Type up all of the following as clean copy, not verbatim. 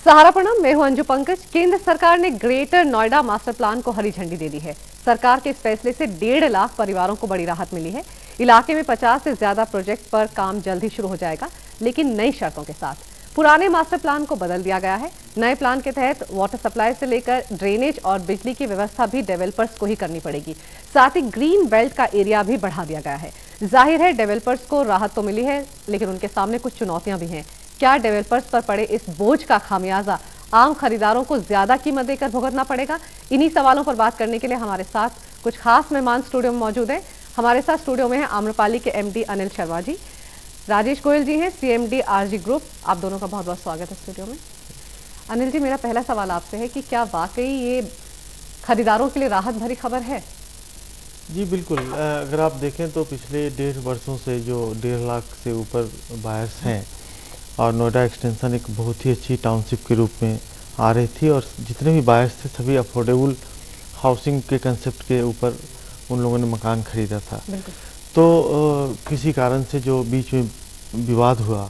सहारा प्रणाम, मैं हूं अंजू पंकज। केंद्र सरकार ने ग्रेटर नोएडा मास्टर प्लान को हरी झंडी दे दी है। सरकार के इस फैसले से 1.5 लाख परिवारों को बड़ी राहत मिली है। इलाके में 50 से ज्यादा प्रोजेक्ट पर काम जल्द ही शुरू हो जाएगा, लेकिन नई शर्तों के साथ। पुराने मास्टर प्लान को बदल दिया गया है। नए प्लान के तहत वाटर सप्लाई से लेकर ड्रेनेज और बिजली की व्यवस्था भी डेवलपर्स को ही करनी पड़ेगी। साथ ही ग्रीन बेल्ट का एरिया भी बढ़ा दिया गया है। जाहिर है डेवलपर्स को राहत तो मिली है, लेकिन उनके सामने कुछ चुनौतियां भी हैं। क्या डेवलपर्स पर पड़े इस बोझ का खामियाजा आम खरीदारों को ज्यादा कीमत देकर भुगतना पड़ेगा? इन्हीं सवालों पर बात करने के लिए हमारे साथ कुछ खास मेहमान स्टूडियो में मौजूद हैं। हमारे साथ स्टूडियो में है आम्रपाली के एमडी अनिल शर्मा जी, राजेश गोयल जी हैं सीएमडी आरजी ग्रुप। आप दोनों का बहुत बहुत स्वागत है स्टूडियो में। अनिल जी, मेरा पहला सवाल आपसे है कि क्या वाकई ये खरीदारों के लिए राहत भरी खबर है? जी बिल्कुल। अगर आप देखें तो पिछले 1.5 वर्षों से जो 1.5 लाख से ऊपर बायर्स हैं और नोएडा एक्सटेंशन एक बहुत ही अच्छी टाउनशिप के रूप में आ रही थी और जितने भी बायर्स थे सभी अफोर्डेबल हाउसिंग के कंसेप्ट के ऊपर उन लोगों ने मकान खरीदा था। तो किसी कारण से जो बीच में विवाद हुआ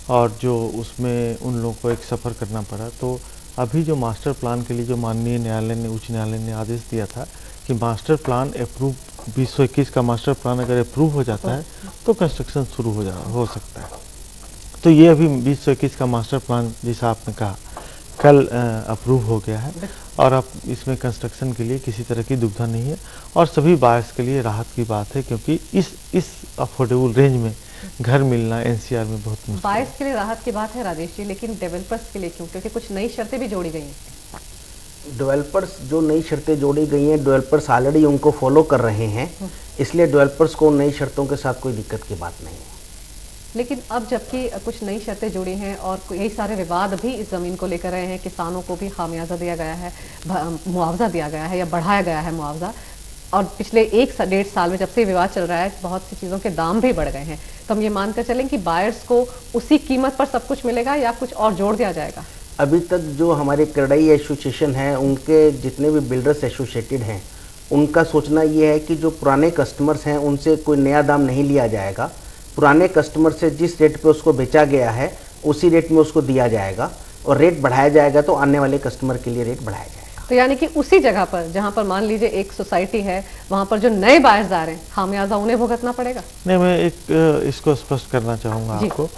और जो उसमें उन लोगों को एक सफ़र करना पड़ा, तो अभी जो मास्टर प्लान के लिए जो माननीय न्यायालय ने, उच्च न्यायालय ने आदेश दिया था कि मास्टर प्लान अप्रूव 2021 का मास्टर प्लान अगर अप्रूव हो जाता है तो कंस्ट्रक्शन शुरू हो सकता है। तो ये अभी 2021 का मास्टर प्लान जैसा आपने कहा कल अप्रूव हो गया है और अब इसमें कंस्ट्रक्शन के लिए किसी तरह की दुविधा नहीं है और सभी बायर्स के लिए राहत की बात है, क्योंकि इस अफोर्डेबल रेंज में घर मिलना एनसीआर में बहुत मुश्किल है। बायर्स के लिए राहत की बात है राजेश जी, लेकिन डेवलपर्स के लिए क्यों? क्योंकि कुछ नई शर्तें भी जोड़ी गई हैं। डेवलपर्स जो नई शर्तें जोड़ी गई हैं, डेवलपर्स ऑलरेडी उनको फॉलो कर रहे हैं, इसलिए डेवलपर्स को नई शर्तों के साथ कोई दिक्कत की बात नहीं है। लेकिन अब जबकि कुछ नई शर्तें जुड़ी हैं और यही सारे विवाद भी इस ज़मीन को लेकर रहे हैं, किसानों को भी खामियाजा दिया गया है, मुआवजा दिया गया है या बढ़ाया गया है मुआवजा, और पिछले 1-1.5 साल में जब से विवाद चल रहा है बहुत सी चीज़ों के दाम भी बढ़ गए हैं। तो हम ये मानकर चलें कि बायर्स को उसी कीमत पर सब कुछ मिलेगा या कुछ और जोड़ दिया जाएगा? अभी तक जो हमारे करड़ई एसोसिएशन है, उनके जितने भी बिल्डर्स एसोसिएटेड हैं, उनका सोचना ये है कि जो पुराने कस्टमर्स हैं उनसे कोई नया दाम नहीं लिया जाएगा। पुराने कस्टमर से जिस रेट पे उसको बेचा गया है उसी रेट में उसको दिया जाएगा और रेट बढ़ाया जाएगा तो आने वाले कस्टमर के लिए रेट बढ़ाया जाएगा। तो यानी कि उसी जगह पर जहां पर मान लीजिए एक सोसाइटी है, वहां पर जो नए बायर्स आ रहे हैं खामियाजा उन्हें भुगतना पड़ेगा? नहीं, मैं एक इसको स्पष्ट करना चाहूँगा आपको।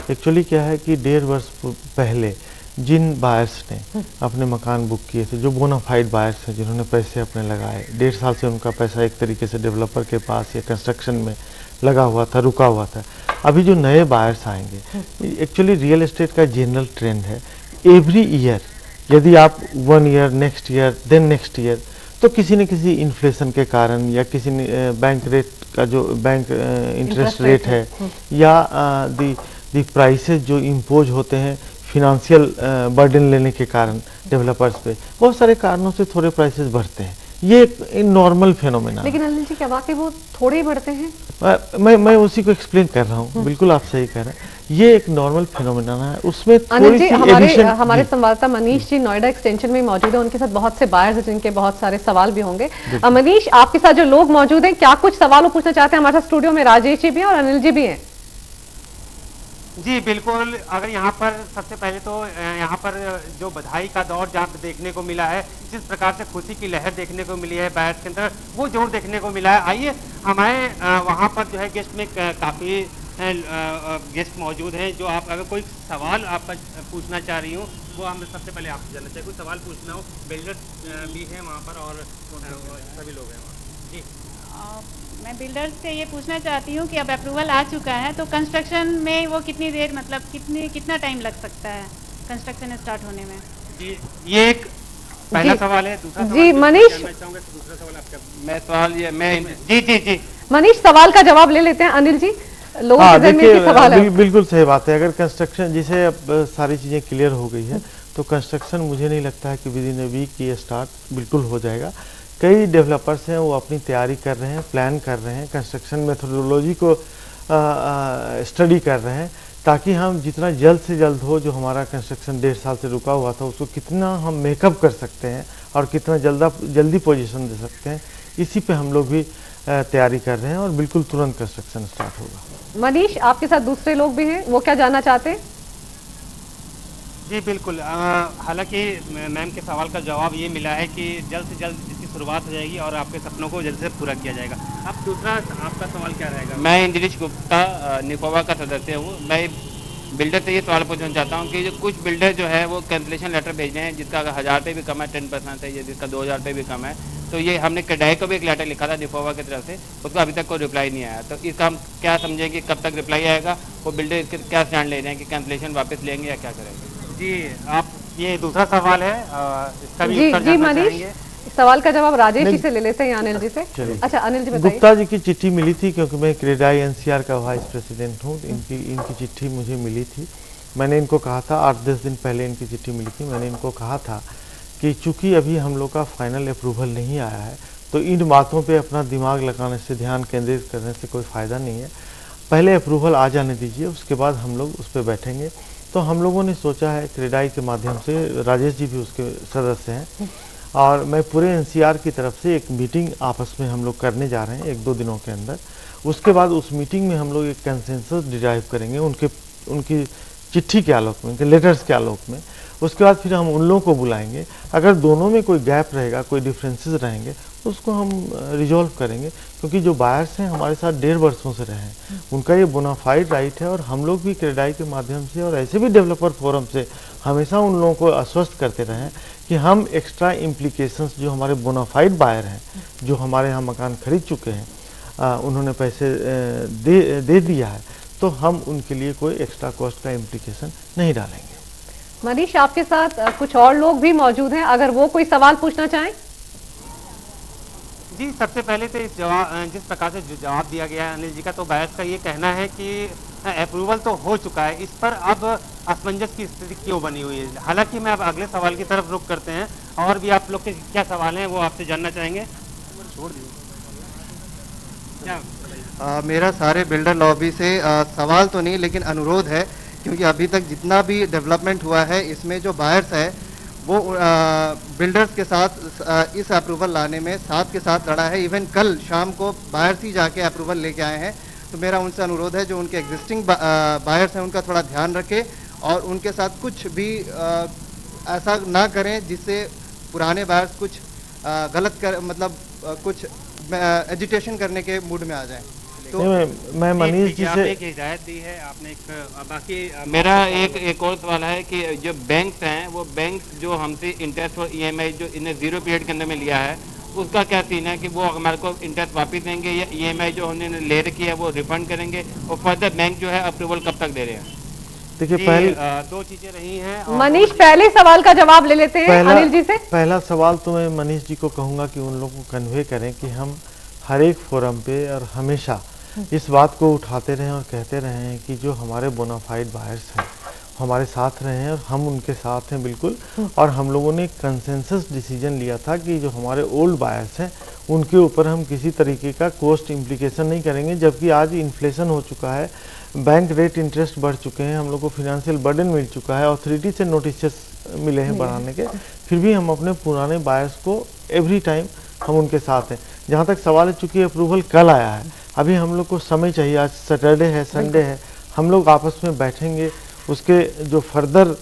एक्चुअली क्या है कि 1.5 वर्ष पहले जिन बायर्स ने अपने मकान बुक किए थे, जो बोनाफाइड बायर्स हैं, जिन्होंने पैसे अपने लगाए, 1.5 साल से उनका पैसा एक तरीके से डेवलपर के पास या कंस्ट्रक्शन में लगा हुआ था, रुका हुआ था। अभी जो नए बायर्स आएंगे, एक्चुअली रियल एस्टेट का जनरल ट्रेंड है एवरी ईयर, यदि आप 1 year, next year, then next year, तो किसी न किसी इन्फ्लेशन के कारण या किसी बैंक रेट का जो बैंक इंटरेस्ट रेट है या दी प्राइसेस जो इम्पोज होते हैं फिनेंशियल बर्डन लेने के कारण डेवलपर्स पे, बहुत सारे कारणों से थोड़े प्राइसेस बढ़ते हैं। ये एक नॉर्मल फेनोमेना। लेकिन अनिल जी, क्या वाकई वो थोड़े ही बढ़ते हैं? मैं उसी को एक्सप्लेन कर रहा हूँ। बिल्कुल आप सही कह रहे हैं, ये एक नॉर्मल फेनोमेना है। उसमें अनिल जी, हमारे संवाददाता मनीष जी नोएडा एक्सटेंशन में मौजूद है, उनके साथ बहुत से बायर्स हैं जिनके बहुत सारे सवाल भी होंगे। मनीष, आपके साथ जो लोग मौजूद हैं, क्या कुछ सवाल पूछना चाहते हैं? हमारे साथ स्टूडियो में राजेश जी भी हैं और अनिल जी भी हैं। जी बिल्कुल। अगर यहाँ पर सबसे पहले तो यहाँ पर जो बधाई का दौर जहाँ पे देखने को मिला है, जिस प्रकार से खुशी की लहर देखने को मिली है बायर्स के अंदर, वो जोर देखने को मिला है। आइए, हमारे वहाँ पर जो है गेस्ट में काफ़ी गेस्ट मौजूद हैं। जो आप अगर कोई सवाल आपका पूछना चाह रही हूँ वो हम सबसे पहले आपसे जानना चाहिए। कोई सवाल पूछना हो, बिल्डर भी हैं वहाँ पर और सभी लोग हैं वहाँ। जी, मैं बिल्डर से ये पूछना चाहती हूँ कि अब अप्रूवल आ चुका है तो कंस्ट्रक्शन में वो कितनी देर, मतलब कितना टाइम लग सकता है कंस्ट्रक्शन स्टार्ट होने में? जी, ये एक पहला सवाल है। दूसरा जी मनीष, दूसरा सवाल आपका। मैं सवाल ये मैं जी मनीष, सवाल का जवाब ले लेते हैं अनिल जी। लोगों के ज़हन में ये सवाल है। बिल्कुल सही बात है। अगर कंस्ट्रक्शन जिसे अब सारी चीज़ें क्लियर हो गई है तो कंस्ट्रक्शन मुझे नहीं लगता है कि विद इन ए वीक ये स्टार्ट बिल्कुल हो जाएगा। कई डेवलपर्स हैं वो अपनी तैयारी कर रहे हैं, प्लान कर रहे हैं, कंस्ट्रक्शन मेथोडोलॉजी को स्टडी कर रहे हैं, ताकि हम जितना जल्द से जल्द हो, जो हमारा कंस्ट्रक्शन 1.5 साल से रुका हुआ था उसको कितना हम मेकअप कर सकते हैं और कितना जल्दी पोजीशन दे सकते हैं, इसी पे हम लोग भी तैयारी कर रहे हैं और बिल्कुल तुरंत कंस्ट्रक्शन स्टार्ट होगा। मनीष, आपके साथ दूसरे लोग भी हैं, वो क्या जानना चाहते हैं? जी बिल्कुल, हालांकि मैम के सवाल का जवाब ये मिला है कि जल्द से जल्द इसकी शुरुआत हो जाएगी और आपके सपनों को जल्द से पूरा किया जाएगा। अब दूसरा आपका सवाल क्या रहेगा? मैं इंद्रेश गुप्ता, निकोवा का सदस्य हूँ। मैं बिल्डर से ये सवाल पूछना चाहता हूँ कि जो कुछ बिल्डर जो है वो कैंसलेशन लेटर भेज रहे हैं, जिसका अगर 1000 रुपये भी कम है 10% है, या जिसका 2000 रुपये भी कम है। तो ये हमने क्रेडाई को भी एक लेटर लिखा था निकोवा की तरफ से, उसका अभी तक कोई रिप्लाई नहीं आया। तो इसका हम क्या समझें कि कब तक रिप्लाई आएगा? वो बिल्डर इसके क्या स्टैंड ले रहे हैं कि कैंसलेशन वापस लेंगे या क्या करेंगे? जी, आप ये दूसरा सवाल है, इसका भी जी उत्तर जी जानना मनीष, चाहेंगे? सवाल का जवाब राजेश जी से ले लेते हैं या अनिल जी से। चलिए। अच्छा अनिल जी बताइए। गुप्ता जी की चिट्ठी मिली थी, क्योंकि मैं क्रेडाई एनसीआर का वाइस प्रेसिडेंट हूँ। इनकी चिट्ठी मुझे मिली थी। मैंने इनको कहा था, 8-10 दिन पहले इनकी चिट्ठी मिली थी। मैंने इनको कहा था कि चूंकि अभी हम लोग का फाइनल अप्रूवल नहीं आया है, तो इन बातों पे अपना दिमाग लगाने से, ध्यान केंद्रित करने से कोई फ़ायदा नहीं है। पहले अप्रूवल आ जाने दीजिए, उसके बाद हम लोग उस पर बैठेंगे। तो हम लोगों ने सोचा है क्रेडाई के माध्यम से, राजेश जी भी उसके सदस्य हैं, और मैं पूरे एनसीआर की तरफ से एक मीटिंग आपस में हम लोग करने जा रहे हैं 1-2 दिनों के अंदर। उसके बाद उस मीटिंग में हम लोग एक कंसेंसस डिराइव करेंगे उनकी चिट्ठी के आलोक में, उनके लेटर्स के आलोक में। उसके बाद फिर हम उन लोगों को बुलाएंगे। अगर दोनों में कोई गैप रहेगा, कोई डिफरेंसेस रहेंगे, तो उसको हम रिजॉल्व करेंगे। क्योंकि जो बायर्स हैं हमारे साथ 1.5 वर्षों से रहे हैं, उनका ये बोनाफाइड राइट है। और हम लोग भी क्रेडाई के माध्यम से और ऐसे भी डेवलपर फोरम से हमेशा उन लोगों को आश्वस्त करते रहे हैं कि हम एक्स्ट्रा इम्प्लीकेशंस, जो हमारे बोनाफाइड बायर हैं, जो हमारे यहाँ मकान खरीद चुके हैं, उन्होंने पैसे दे दिया है, तो हम उनके लिए कोई एक्स्ट्रा कॉस्ट का इम्प्लीकेशन नहीं डालेंगे। मनीष, आपके साथ कुछ और लोग भी मौजूद हैं, अगर वो कोई सवाल पूछना चाहें। जी, सबसे पहले तो जिस प्रकार से जो जवाब दिया गया है अनिल जी का, तो बायर्स का ये कहना है कि अप्रूवल तो हो चुका है, इस पर अब असमंजस की स्थिति क्यों बनी हुई है। हालांकि मैं अब अगले सवाल की तरफ रुख करते हैं, और भी आप लोग के क्या सवाल हैं वो आपसे जानना चाहेंगे। छोड़ दीजिए क्या? मेरा सारे बिल्डर लॉबी से सवाल तो नहीं, लेकिन अनुरोध है, क्योंकि अभी तक जितना भी डेवलपमेंट हुआ है, इसमें जो बायर्स है वो बिल्डर्स के साथ इस अप्रूवल लाने में साथ के साथ लड़ा है। इवन कल शाम को बायर्स ही जाके अप्रूवल लेके आए हैं। तो मेरा उनसे अनुरोध है, जो उनके एग्जिस्टिंग बायर्स हैं उनका थोड़ा ध्यान रखें, और उनके साथ कुछ भी ऐसा ना करें जिससे पुराने बायर्स कुछ गलत कर, मतलब कुछ एजिटेशन करने के मूड में आ जाएं। तो मैं मनीष जी से एक हिदायत दी है आपने। बाकी मेरा एक और सवाल है कि जो बैंक्स हैं, वो बैंक्स जो हमसे इंटरेस्ट और ईएमआई जो इन्हें 0 पीरियड के अंदर में लिया है, उसका क्या सीन है कि वो हमारे को इंटरेस्ट वापस देंगे, या ईएमआई जो उन्होंने ले रखी है वो रिफंड करेंगे, और फर्दर बैंक जो है अप्रूवल कब तक दे रहे हैं? देखिए, पहले 2 चीजें रही हैं। मनीष, पहले सवाल का जवाब ले लेते हैं अनिल जी से। पहला सवाल तो मैं मनीष जी को कहूँगा कि उन लोगों को कन्वे करें कि हम हर एक फोरम पे और हमेशा इस बात को उठाते रहें और कहते रहे हैं कि जो हमारे बोनाफाइड बायर्स हैं हमारे साथ रहे हैं, और हम उनके साथ हैं बिल्कुल। और हम लोगों ने कंसेंसस डिसीजन लिया था कि जो हमारे ओल्ड बायर्स हैं उनके ऊपर हम किसी तरीके का कॉस्ट इम्प्लीकेशन नहीं करेंगे। जबकि आज इन्फ्लेशन हो चुका है, बैंक रेट इंटरेस्ट बढ़ चुके हैं, हम लोग को फिनेंशियल बर्डन मिल चुका है, अथॉरिटी से नोटिस मिले हैं बढ़ाने के, फिर भी हम अपने पुराने बायर्स को एवरी टाइम हम उनके साथ हैं। जहाँ तक सवाल है, चूँकि अप्रूवल कल आया है, अभी हम लोग को समय चाहिए। आज सैटरडे है, संडे है, हम लोग आपस में बैठेंगे, उसके जो फर्दर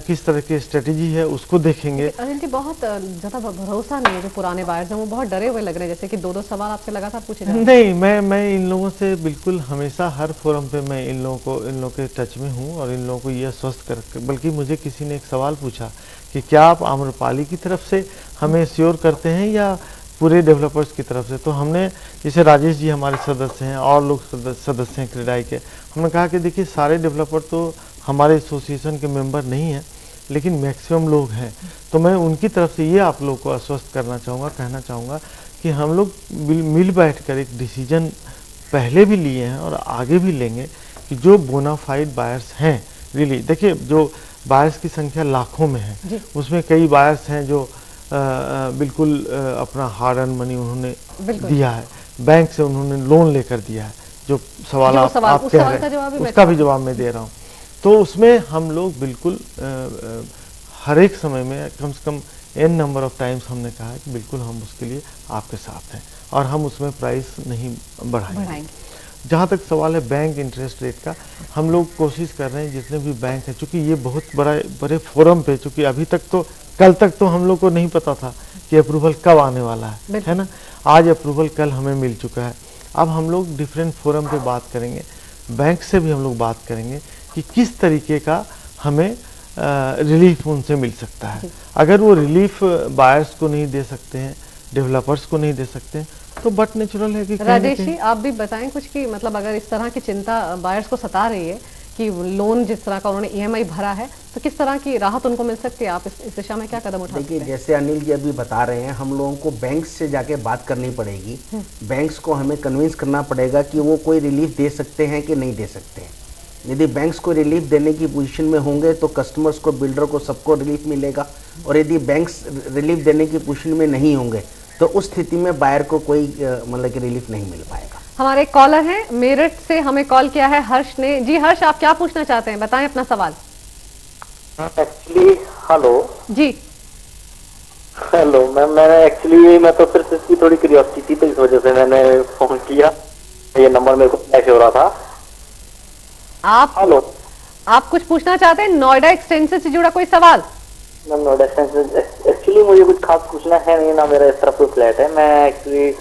किस तरह की स्ट्रेटेजी है उसको देखेंगे। अनिल जी, बहुत ज़्यादा भरोसा नहीं है, जो पुराने बायर्स हैं वो बहुत डरे हुए लग रहे हैं, जैसे कि 2-2 सवाल आपसे लगातार पूछे जा रहे हैं। नहीं, मैं इन लोगों से बिल्कुल हमेशा हर फोरम पे मैं इन लोगों के टच में हूँ, और इन लोगों को ये आश्वस्त कर, बल्कि मुझे किसी ने एक सवाल पूछा कि क्या आप आम्रपाली की तरफ से हमें श्योर करते हैं या पूरे डेवलपर्स की तरफ से। तो हमने, जैसे राजेश जी हमारे सदस्य हैं और लोग सदस्य हैं क्रेडाई के, हमने कहा कि देखिए सारे डेवलपर तो हमारे एसोसिएशन के मेंबर नहीं हैं, लेकिन मैक्सिमम लोग हैं। तो मैं उनकी तरफ से ये आप लोग को आश्वस्त करना चाहूँगा, कहना चाहूँगा कि हम लोग मिल बैठ कर एक डिसीजन पहले भी लिए हैं और आगे भी लेंगे कि जो बोनाफाइड बायर्स हैं, रियली देखिए जो बायर्स की संख्या लाखों में है, उसमें कई बायर्स हैं जो बिल्कुल अपना हार्ड अर्न मनी उन्होंने दिया है, बैंक से उन्होंने लोन लेकर दिया है। जो सवाल आप कह रहे हैं उसका भी जवाब मैं दे रहा हूँ। तो उसमें हम लोग बिल्कुल हर एक समय में कम से कम n नंबर ऑफ टाइम्स हमने कहा है कि बिल्कुल हम उसके लिए आपके साथ हैं, और हम उसमें प्राइस नहीं बढ़ाएंगे। जहाँ तक सवाल है बैंक इंटरेस्ट रेट का, हम लोग कोशिश कर रहे हैं जितने भी बैंक हैं, चूँकि ये बहुत बड़े फोरम पे, चूँकि अभी तक तो कल तक तो हम लोग को नहीं पता था कि अप्रूवल कब आने वाला है ना। आज अप्रूवल कल हमें मिल चुका है। अब हम लोग डिफरेंट फोरम पे बात करेंगे, बैंक से भी हम लोग बात करेंगे कि किस तरीके का हमें रिलीफ उनसे मिल सकता है। अगर वो रिलीफ बायर्स को नहीं दे सकते हैं, डेवलपर्स को नहीं दे सकते हैं, तो बट नेचुरल है कि राजेश जी आप भी बताएं कुछ कि मतलब अगर इस तरह की चिंता बायर्स को सता रही है कि लोन जिस तरह का उन्होंने ईएमआई भरा है, तो किस तरह की राहत उनको मिल सकती है? आप इस दिशा में क्या कदम उठा सकते हैं? देखिए, जैसे अनिल जी अभी बता रहे हैं, हम लोगों को बैंक से जाके बात करनी पड़ेगी। बैंक्स को हमें कन्विंस करना पड़ेगा कि वो कोई रिलीफ दे सकते हैं कि नहीं दे सकते हैं। यदि बैंक्स को रिलीफ देने की पोजीशन में होंगे तो कस्टमर्स को, बिल्डर को, सबको रिलीफ मिलेगा। और यदि बैंक्स रिलीफ देने की पोजीशन में नहीं होंगे तो उस स्थिति में बायर को कोई मतलब कि रिलीफ नहीं मिल पाएगा। हमारे एक कॉलर हैं मेरठ से, हमें कॉल किया है हर्ष ने। जी हर्ष, आप क्या पूछना चाहते हैं, बताएं अपना सवाल। एक्चुअली हेलो जी हेलो मैम, मैं तो फिर से इसकी थोड़ी क्यूरियोसिटी थी, तो इस वजह से मैंने फोन किया। ये नंबर मेरे को फ्लैश हो रहा था। आप हेलो, आप कुछ पूछना चाहते हैं नोएडा एक्सटेंशन से जुड़ा कोई सवाल? मैम नोएडा एक्चुअली मुझे कुछ खास पूछना है नहीं ना, मेरा इस तरफ कोई फ्लैट है। मैं एक्चुअली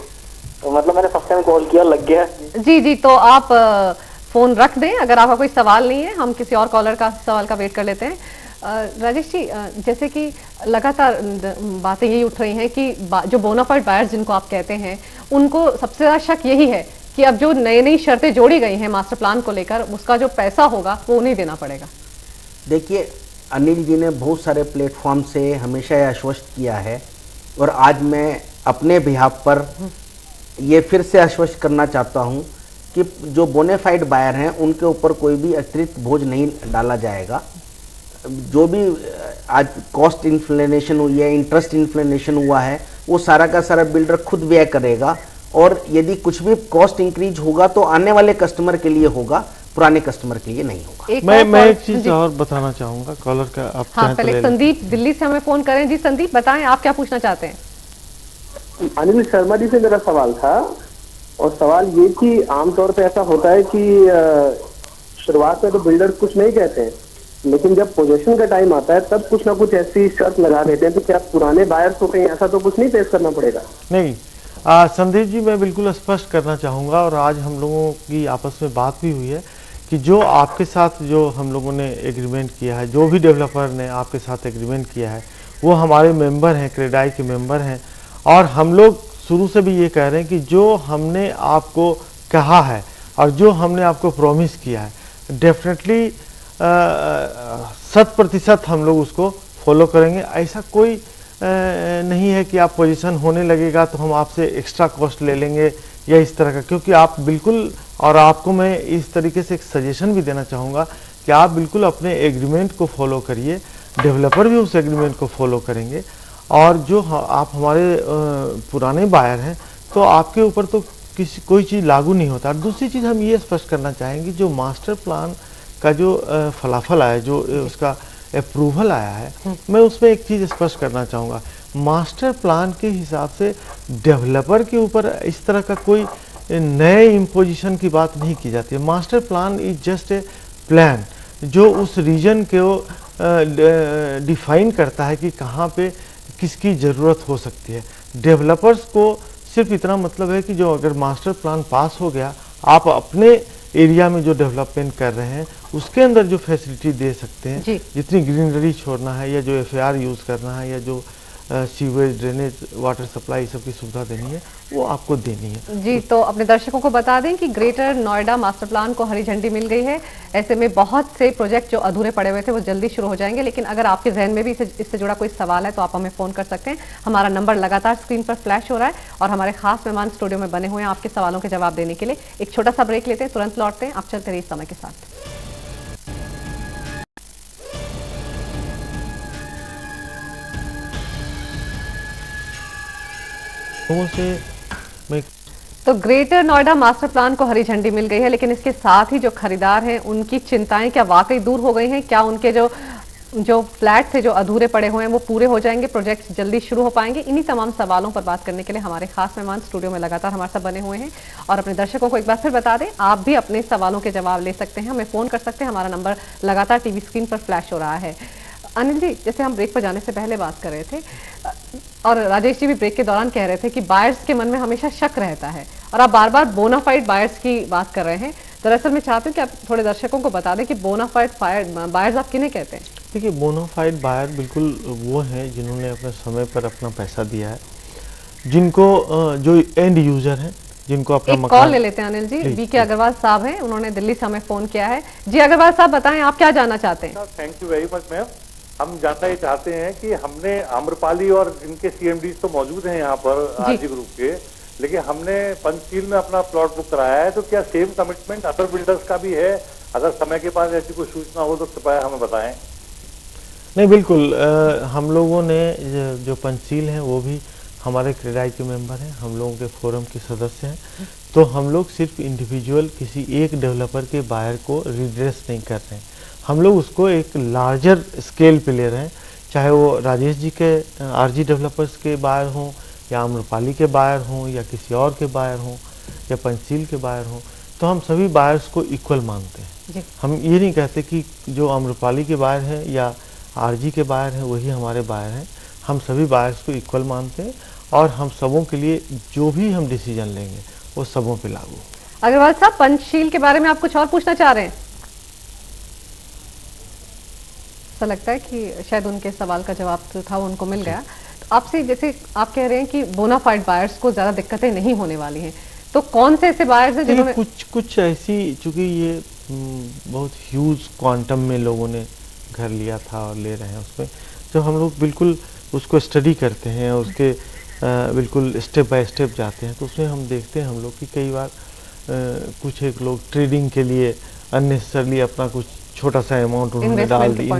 मतलब मैंने फर्स्ट टाइम कॉल किया, लग गया। जी तो आप फोन रख दें, अगर आपका कोई सवाल नहीं है हम किसी और कॉलर का सवाल का वेट कर लेते हैं। राजेश जी, जैसे कि लगातार बातें यही उठ रही हैं कि जो बोनाफाइड बायर्स जिनको आप कहते हैं, उनको सबसे ज़्यादा शक यही है कि अब जो नई शर्तें जोड़ी गई हैं मास्टर प्लान को लेकर, उसका जो पैसा होगा वो उन्हें देना पड़ेगा। देखिए, अनिल जी ने बहुत सारे प्लेटफॉर्म से हमेशा यह आश्वस्त किया है, और आज मैं अपने बिहाफ पर ये फिर से आश्वस्त करना चाहता हूँ कि जो बोनाफाइड बायर हैं उनके ऊपर कोई भी अतिरिक्त बोझ नहीं डाला जाएगा। जो भी आज कॉस्ट इन्फ्लेशन हुई है, इंटरेस्ट इन्फ्लेशन हुआ है, वो सारा का सारा बिल्डर खुद व्यय करेगा। और यदि कुछ भी कॉस्ट इंक्रीज होगा तो आने वाले कस्टमर के लिए होगा, पुराने कस्टमर के लिए नहीं होगा। मैं एक चीज और बताना चाहूंगा कॉलर का। आप हाँ, पहले संदीप दिल्ली से हमें फोन करें। जी संदीप, बताएं आप क्या पूछना चाहते हैं? अनिल शर्मा जी से मेरा सवाल था, और सवाल ये कि आमतौर पे ऐसा होता है कि शुरुआत में तो बिल्डर कुछ नहीं कहते हैं, लेकिन जब पोजीशन का टाइम आता है तब कुछ ना कुछ ऐसी शर्त लगा देते हैं। तो क्या पुराने बायर्स को कहीं ऐसा तो कुछ नहीं फेस करना पड़ेगा? नहीं संदीप जी, मैं बिल्कुल स्पष्ट करना चाहूँगा, और आज हम लोगों की आपस में बात भी हुई है कि जो आपके साथ जो हम लोगों ने एग्रीमेंट किया है, जो भी डेवलपर ने आपके साथ एग्रीमेंट किया है, वो हमारे मेंबर हैं, क्रेडाई के मेंबर हैं। और हम लोग शुरू से भी ये कह रहे हैं कि जो हमने आपको कहा है और जो हमने आपको प्रॉमिस किया है, डेफिनेटली 100% हम लोग उसको फॉलो करेंगे। ऐसा कोई नहीं है कि आप पोजीशन होने लगेगा तो हम आपसे एक्स्ट्रा कॉस्ट ले लेंगे या इस तरह का, क्योंकि आप बिल्कुल, और आपको मैं इस तरीके से एक सजेशन भी देना चाहूँगा कि आप बिल्कुल अपने एग्रीमेंट को फॉलो करिए, डेवलपर भी उस एग्रीमेंट को फॉलो करेंगे। और जो आप हमारे पुराने बायर हैं तो आपके ऊपर तो कोई चीज़ लागू नहीं होता। और दूसरी चीज़ हम ये स्पष्ट करना चाहेंगे, जो मास्टर प्लान का जो फलाफल आया, जो उसका अप्रूवल आया है, मैं उसमें एक चीज़ स्पष्ट करना चाहूँगा। मास्टर प्लान के हिसाब से डेवलपर के ऊपर इस तरह का कोई नए इम्पोजिशन की बात नहीं की जाती है। Master plan is just a plan जो उस रीजन को डिफाइन करता है कि कहाँ पे किसकी ज़रूरत हो सकती है। डेवलपर्स को सिर्फ इतना मतलब है कि जो अगर मास्टर प्लान पास हो गया, आप अपने एरिया में जो डेवलपमेंट कर रहे हैं उसके अंदर जो फैसिलिटी दे सकते हैं, जितनी ग्रीनरी छोड़ना है या जो एफआर यूज़ करना है या जो सीवेज, ड्रेनेज, वाटर सप्लाई सबकी सुविधा देनी है, वो आपको देनी है। जी, तो अपने दर्शकों को बता दें कि ग्रेटर नोएडा मास्टर प्लान को हरी झंडी मिल गई है। ऐसे में बहुत से प्रोजेक्ट जो अधूरे पड़े हुए थे वो जल्दी शुरू हो जाएंगे। लेकिन अगर आपके जहन में भी इससे जुड़ा कोई सवाल है तो आप हमें फ़ोन कर सकते हैं। हमारा नंबर लगातार स्क्रीन पर फ्लैश हो रहा है और हमारे खास मेहमान स्टूडियो में बने हुए हैं आपके सवालों के जवाब देने के लिए। एक छोटा सा ब्रेक लेते हैं, तुरंत लौटते हैं। आप चलते रहिए समय के साथ। तो ग्रेटर नोएडा मास्टर प्लान को हरी झंडी मिल गई है, लेकिन इसके साथ ही जो खरीदार हैं उनकी चिंताएं क्या वाकई दूर हो गई हैं? क्या उनके जो जो फ्लैट थे जो अधूरे पड़े हुए हैं वो पूरे हो जाएंगे, प्रोजेक्ट जल्दी शुरू हो पाएंगे। इन्हीं तमाम सवालों पर बात करने के लिए हमारे खास मेहमान स्टूडियो में लगातार हमारे साथ बने हुए हैं। और अपने दर्शकों को एक बार फिर बता दें, आप भी अपने सवालों के जवाब ले सकते हैं, हमें फ़ोन कर सकते हैं, हमारा नंबर लगातार टीवी स्क्रीन पर फ्लैश हो रहा है। अनिल जी, जैसे हम ब्रेक पर जाने से पहले बात कर रहे थे और राजेश जी भी ब्रेक के दौरान कह रहे थे कि बायर्स के मन में हमेशा शक रहता है, और आप बार बार बोनाफाइड बायर्स की बात कर रहे हैं। दरअसल मैं चाहती हूँ कि आप थोड़े दर्शकों को बता दें कि बोनाफाइड बायर्स आप किन्हें कहते हैं? देखिए, बोनाफाइड बायर बिल्कुल वो हैं जिन्होंने अपने समय पर अपना पैसा दिया है, जिनको जो एंड यूजर हैं, जिनको अपना एक कॉल ले लेते हैं अनिल जी। बीके अग्रवाल साहब हैं, उन्होंने दिल्ली से हमें फोन किया है। जी अग्रवाल साहब, बताएं आप क्या जानना चाहते हैं? Thank you very much ma'am. हम जानना ये चाहते हैं कि हमने आम्रपाली और इनके सीएमडी तो मौजूद हैं यहाँ पर आरजी ग्रुप के, लेकिन हमने पंचशील में अपना प्लॉट बुक कराया है, तो क्या सेम कमिटमेंट अदर बिल्डर्स का भी है? अगर समय के पास ऐसी कोई सूचना हो तो कृपया हमें बताएं। नहीं, बिल्कुल हम लोगों ने जो पंचशील हैं वो भी हमारे क्रेडाई के मेंबर हैं, हम लोगों के फोरम के सदस्य हैं। तो हम लोग सिर्फ इंडिविजुअल किसी एक डेवलपर के बायर को रिड्रेस नहीं कर रहे हैं, हम लोग उसको एक लार्जर स्केल पे ले रहे हैं। चाहे वो राजेश जी के आरजी डेवलपर्स के बायर हों, या आम्रपाली के बायर हों, या किसी और के बायर हों, या पंचशील के बायर हों, तो हम सभी बायर्स को इक्वल मानते हैं। हम ये नहीं कहते कि जो आम्रपाली के बायर हैं या आरजी के बायर हैं वही हमारे बायर हैं। हम सभी बायर्स को इक्वल मानते हैं और हम सबों के लिए जो भी हम डिसीजन लेंगे वो सबों पे लागू। अग्रवाल साहब, पंचशील के बारे में आप कुछ और पूछना चाह रहे हैं? ऐसा लगता है कि शायद उनके सवाल का जवाब जो था वो उनको मिल गया। तो आपसे, जैसे आप कह रहे हैं कि बोनाफाइड बायर्स को ज्यादा दिक्कतें नहीं होने वाली हैं, तो कौन से ऐसे बायर्स हैं जिन्होंने कुछ ऐसी, चूंकि ये बहुत ह्यूज क्वांटम में लोगों ने घर लिया था और ले रहे हैं, उसमें जब हम लोग बिल्कुल उसको स्टडी करते हैं, उसके बिल्कुल स्टेप बाय स्टेप जाते हैं, तो उसमें हम देखते हैं हम लोग कि कई बार कुछ एक लोग ट्रेडिंग के लिए अननेसेसरली अपना कुछ छोटा सा अमाउंट उन्होंने डाल दिया,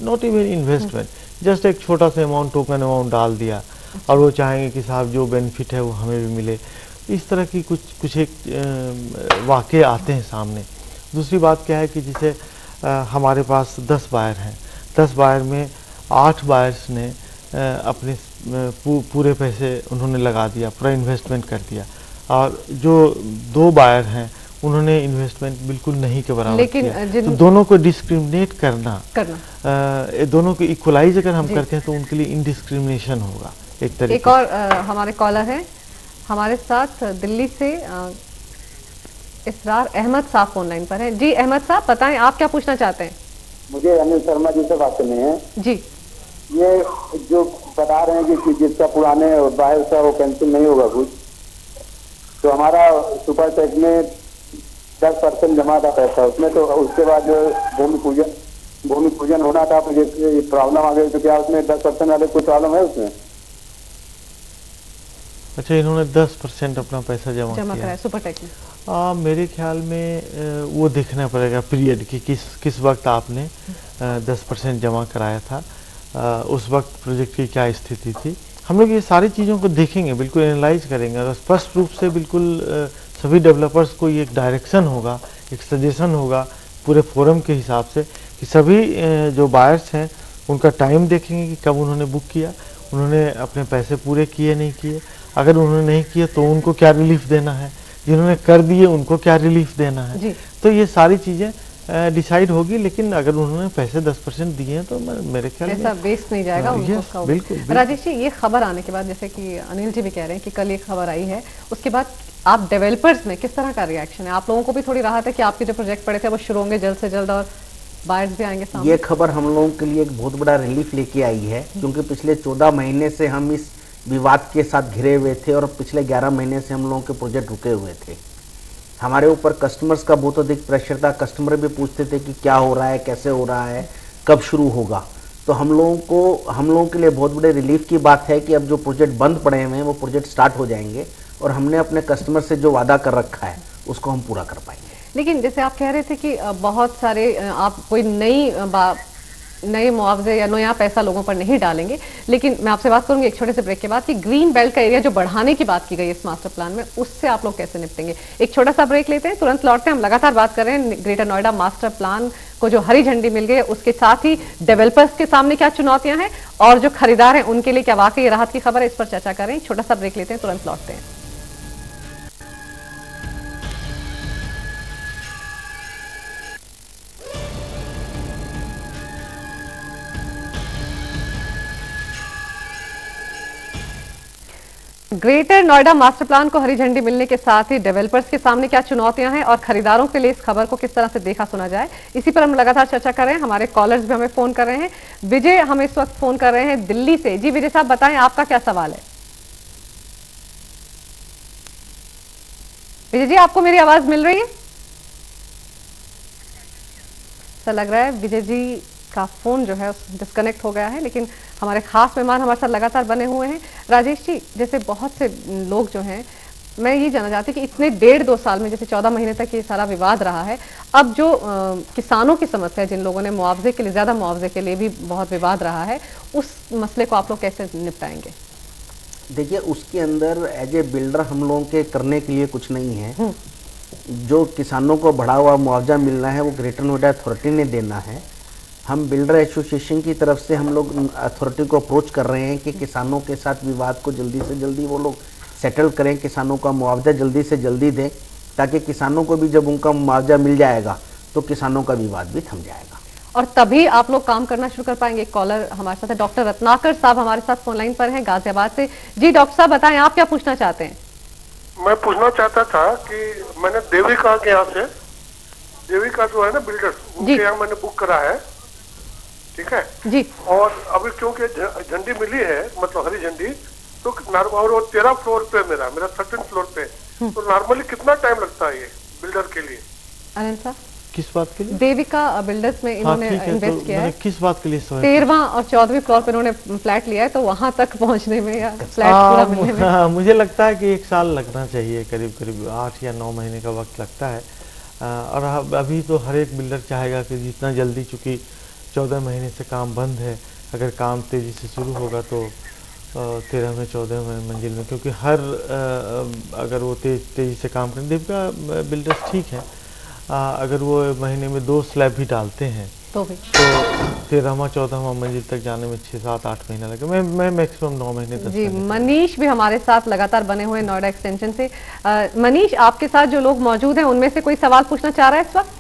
नॉट इवन इन्वेस्टमेंट, जस्ट एक छोटा सा अमाउंट, टोकन अमाउंट डाल दिया, और वो चाहेंगे कि साहब जो बेनिफिट है वो हमें भी मिले। इस तरह की कुछ एक वाक़े आते हैं सामने। दूसरी बात क्या है कि जैसे हमारे पास 10 बायर हैं, 10 बायर में 8 बायर्स ने अपने पूरे पैसे उन्होंने लगा दिया, पूरा इन्वेस्टमेंट कर दिया, और जो 2 बायर हैं उन्होंने इन्वेस्टमेंट बिल्कुल नहीं के बराबर किया। तो दोनों को डिस्क्रिमिनेट करना दोनों को इक्वलाइज अगर हम करते हैं तो उनके लिए इनडिस्क्रिमिनेशन होगा एक तरीके। एक और हमारे कॉलर हैं हमारे साथ दिल्ली से, इसरार अहमद साहब फोन लाइन पर हैं। जी अहमद साहब, बताएं आप क्या पूछना चाहते हैं? मुझे अनिल शर्मा जी से बात करनी है। जी, ये जो बता रहे हैं कि जिसका पुराने बाहर था वो कैंसिल नहीं होगा कुछ, तो हमारा सुपर टेक में 10% जमा था पैसा उसमें, तो उसके बाद जो भूमि पूजन होना था, तो ये प्रॉब्लम आ गई, तो क्या उसमें 10% वाले कोई प्रॉब्लम है उसमें? अच्छा, इन्होंने 10% अपना पैसा जमा किया है सुपरटेक में। मेरे ख्याल में वो देखना पड़ेगा पीरियड की, किस वक्त आपने 10% जमा कराया था, उस वक्त प्रोजेक्ट की क्या स्थिति थी। हम लोग ये सारी चीज़ों को देखेंगे, बिल्कुल एनालाइज करेंगे, और स्पष्ट रूप से बिल्कुल सभी डेवलपर्स को ये एक डायरेक्शन होगा, एक सजेशन होगा पूरे फोरम के हिसाब से कि सभी जो बायर्स हैं उनका टाइम देखेंगे कि कब उन्होंने बुक किया, उन्होंने अपने पैसे पूरे किए नहीं किए, अगर उन्होंने नहीं किए तो उनको क्या रिलीफ देना है, जिन्होंने कर दिए उनको क्या रिलीफ देना है। तो ये सारी चीज़ें डिसाइड होगी, लेकिन अगर उन्होंने पैसे 10% दिए हैं तो मेरे ख्याल में ऐसा वेस्ट नहीं जाएगा उनको। बिल्कुल। राजेश जी, ये खबर आने के बाद, जैसे कि अनिल जी भी कह रहे हैं कि कल ये खबर आई है, उसके बाद आप डेवलपर्स में किस तरह का रिएक्शन है? आप लोगों को भी थोड़ी राहत है कि आपके जो प्रोजेक्ट पड़े थे वो शुरू होंगे जल्द से जल्द और बायर्स भी आएंगे सामने? ये खबर हम लोगों के लिए एक बहुत बड़ा रिलीफ लेके आई है, क्योंकि पिछले 14 महीने से हम इस विवाद के साथ घिरे हुए थे, और पिछले 11 महीने से हम लोगों के प्रोजेक्ट रुके हुए थे। हमारे ऊपर कस्टमर्स का बहुत अधिक प्रेशर था, कस्टमर भी पूछते थे कि क्या हो रहा है, कैसे हो रहा है, कब शुरू होगा। तो हम लोगों के लिए बहुत बड़े रिलीफ की बात है कि अब जो प्रोजेक्ट बंद पड़े हुए हैं वो प्रोजेक्ट स्टार्ट हो जाएंगे, और हमने अपने कस्टमर से जो वादा कर रखा है उसको हम पूरा कर पाएंगे। लेकिन जैसे आप कह रहे थे कि बहुत सारे आप कोई नई नए मुआवजे या नया पैसा लोगों पर नहीं डालेंगे। लेकिन मैं आपसे बात करूंगी एक छोटे से ब्रेक के बाद कि ग्रीन बेल्ट का एरिया जो बढ़ाने की बात की गई है इस मास्टर प्लान में, उससे आप लोग कैसे निपटेंगे। एक छोटा सा ब्रेक लेते हैं, तुरंत लौटते हैं। हम लगातार बात कर रहे हैं ग्रेटर नोएडा मास्टर प्लान को जो हरी झंडी मिल गई है उसके साथ ही डेवलपर्स के सामने क्या चुनौतियां हैं और जो खरीदार हैं उनके लिए क्या वाकई राहत की खबर है, इस पर चर्चा करें। छोटा सा ब्रेक लेते हैं, तुरंत लौटते हैं। ग्रेटर नोएडा मास्टर प्लान को हरी झंडी मिलने के साथ ही डेवलपर्स के सामने क्या चुनौतियां हैं और खरीदारों के लिए इस खबर को किस तरह से देखा सुना जाए, इसी पर हम लगातार चर्चा कर रहे हैं। हमारे कॉलर्स भी हमें फोन कर रहे हैं। विजय हमें इस वक्त फोन कर रहे हैं दिल्ली से। जी विजय साहब बताएं, आपका क्या सवाल है। विजय जी, आपको मेरी आवाज मिल रही है? ऐसा लग रहा है विजय जी का फोन जो है डिस्कनेक्ट हो गया है, लेकिन हमारे खास मेहमान हमारे साथ लगातार बने हुए हैं। राजेश जी, जैसे बहुत से लोग जो हैं, मैं ये जानना चाहती कि इतने 1.5-2 साल में जैसे 14 महीने तक ये सारा विवाद रहा है, अब जो किसानों की समस्या है, जिन लोगों ने मुआवजे के लिए, ज्यादा मुआवजे के लिए भी बहुत विवाद रहा है, उस मसले को आप लोग कैसे निपटाएंगे? देखिए, उसके अंदर एज ए बिल्डर हम लोगों के करने के लिए कुछ नहीं है। जो किसानों को बढ़ा हुआ मुआवजा मिलना है वो ग्रेटर नोएडा अथॉरिटी ने देना है। हम बिल्डर एसोसिएशन की तरफ से हम लोग अथॉरिटी को अप्रोच कर रहे हैं कि किसानों के साथ विवाद को जल्दी से जल्दी वो लोग सेटल करें, किसानों का मुआवजा जल्दी से जल्दी दें, ताकि किसानों को भी जब उनका मुआवजा मिल जाएगा तो किसानों का विवाद भी थम जाएगा और तभी आप लोग काम करना शुरू कर पाएंगे। एक कॉलर हमारे साथ है, डॉक्टर रत्नाकर साहब हमारे साथ फोन लाइन पर हैं गाजियाबाद से। जी डॉक्टर साहब बताएं, आप क्या पूछना चाहते हैं? मैं पूछना चाहता था कि मैंने देविका के यहाँ से, देविका जो है ना बिल्डर, उनके यहाँ मैंने बुक करा है, ठीक है जी। और अभी क्योंकि झंडी मिली है, मतलब हरी झंडी, तो और वो 13 फ्लोर पे मेरा 13 फ्लोर पे, तो नॉर्मली कितना टाइम लगता है ये बिल्डर के लिए? अनंत साहब, किस बात के लिए? देविका बिल्डर्स में इन्होंने इन्वेस्ट किया है। किस बात के लिए? 13वां और 14वीं फ्लोर पे इन्होंने फ्लैट लिया है, तो वहां तक पहुंचने में या फ्लैट पूरा मिलने में मुझे लगता है कि 1 साल लगना चाहिए, करीब करीब 8 या 9 महीने का वक्त लगता है। और अभी तो हर एक बिल्डर चाहेगा कि जितना जल्दी, चूँकि 14 महीने से काम बंद है, अगर काम तेज़ी से शुरू होगा तो 13वें 14वें मंजिल में, क्योंकि हर अगर वो तेज़ी से काम करें, देविका बिल्डर्स ठीक है, अगर वो महीने में 2 स्लैब भी डालते हैं तो 13वां 14वां मंजिल तक जाने में 6, 7, 8 महीना लगे। मैं मैक्सिमम 9 महीने तक। जी मनीष भी हमारे साथ लगातार बने हुए नोएडा एक्सटेंशन से। मनीष, आपके साथ जो लोग मौजूद हैं उनमें से कोई सवाल पूछना चाह रहा है इस वक्त?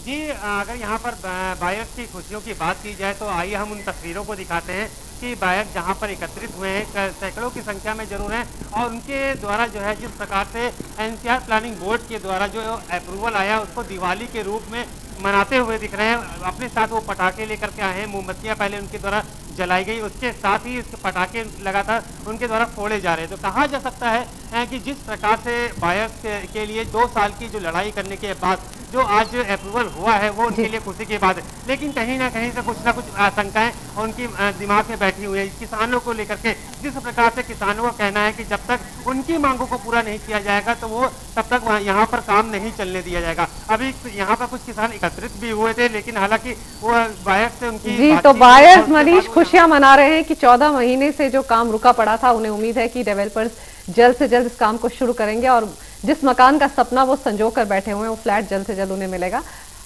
जी, अगर यहाँ पर बायर्स की खुशियों की बात की जाए तो आइए हम उन तस्वीरों को दिखाते हैं कि बायर्स जहाँ पर एकत्रित हुए हैं, सैकड़ों की संख्या में जरूर हैं, और उनके द्वारा जो है जिस प्रकार से एनसीआर प्लानिंग बोर्ड के द्वारा जो अप्रूवल आया उसको दिवाली के रूप में मनाते हुए दिख रहे हैं। अपने साथ वो पटाखे लेकर के आए हैं, मोमबत्तियाँ पहले उनके द्वारा जलाई गई, उसके साथ ही इसके पटाखे लगातार उनके द्वारा फोड़े जा रहे हैं। तो कहा जा सकता है कि जिस प्रकार से बायर्स के लिए 2 साल की जो लड़ाई करने के बाद जो आज अप्रूवल हुआ है वो उनके लिए खुशी की बात है, लेकिन कहीं ना कहीं से कुछ ना कुछ आशंकाएं उनकी दिमाग में बैठी हुई है किसानों को लेकर के। जिस प्रकार से किसानों का कहना है कि जब तक उनकी मांगों को पूरा नहीं किया जाएगा तो वो तब तक यहाँ पर काम नहीं चलने दिया जाएगा। अभी यहाँ पर कुछ किसान एकत्रित भी हुए थे, लेकिन हालांकि वो बायर्स से उनकी जी, तो बायर्स मनीष खुशियां मना रहे हैं कि 14 महीने से जो काम रुका पड़ा था, उन्हें उम्मीद है कि डेवलपर्स जल्द से जल्द इस काम को शुरू करेंगे और जिस मकान का सपना वो संजो कर बैठे हुए हैं वो फ्लैट जल्द से जल्द उन्हें मिलेगा।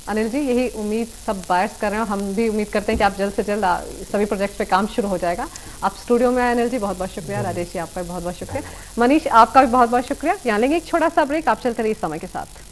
अनिल जी, यही उम्मीद सब बायर्स कर रहे हैं और हम भी उम्मीद करते हैं कि आप जल्द से जल्द सभी प्रोजेक्ट्स पे काम शुरू हो जाएगा। आप स्टूडियो में आए अनिल जी, बहुत बहुत शुक्रिया। राजेश जी, आपका भी बहुत बहुत शुक्रिया। मनीष, आपका भी बहुत बहुत शुक्रिया। यहाँ लेंगे एक छोटा सा ब्रेक, आप चलते रहिए समय के साथ।